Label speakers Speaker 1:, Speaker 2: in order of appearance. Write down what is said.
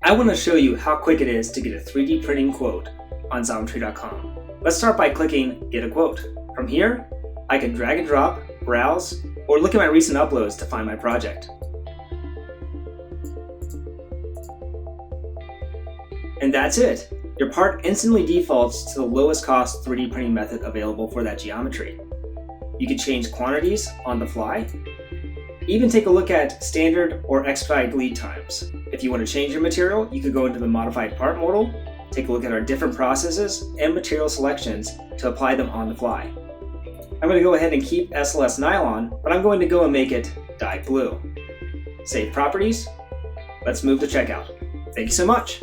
Speaker 1: I want to show you how quick it is to get a 3D printing quote on Xometry.com. Let's start by clicking Get a Quote. From here, I can drag and drop, browse, or look at my recent uploads to find my project. And that's it! Your part instantly defaults to the lowest cost 3D printing method available for that geometry. You can change quantities on the fly, even take a look at standard or expedite lead times. If you want to change your material, you could go into the modified part modal, take a look at our different processes and material selections to apply them on the fly. I'm going to go ahead and keep SLS nylon, but I'm going to go and make it dyed blue. Save properties. Let's move to checkout. Thank you so much.